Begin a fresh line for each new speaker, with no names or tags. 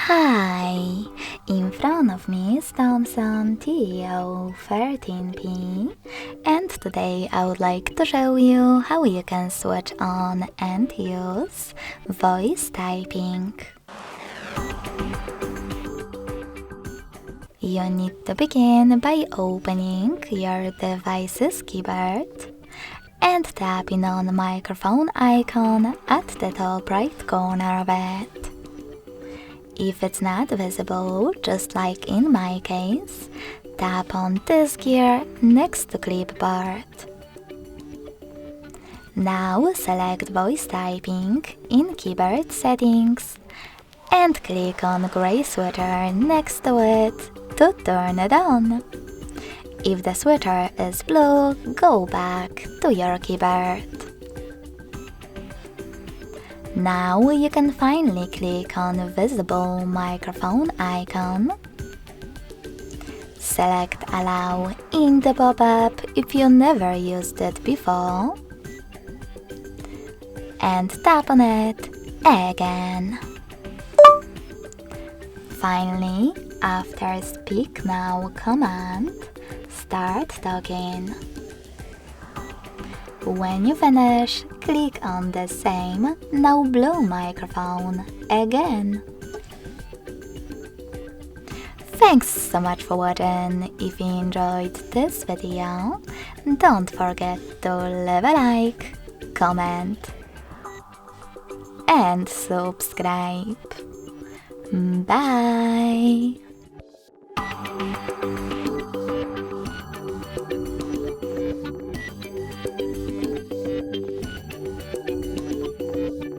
Hi! In front of me is Thomson T13P, and today I would like to show you how you can switch on and use voice typing. You need to begin by opening your device's keyboard and tapping on the microphone icon at the top right corner of it. If it's not visible, just like in my case, tap on this gear next to clipboard. Now select voice typing in keyboard settings and click on gray switcher next to it to turn it on. If the switcher is blue, go back to your keyboard. Now you can finally click on the visible microphone icon. Select Allow in the pop-up if you never used it before, and tap on it again. Finally, after Speak Now command, start talking. When you finish, click on the same now blue microphone again. Thanks so much for watching. If you enjoyed this video, don't forget to leave a like, comment and subscribe. Bye!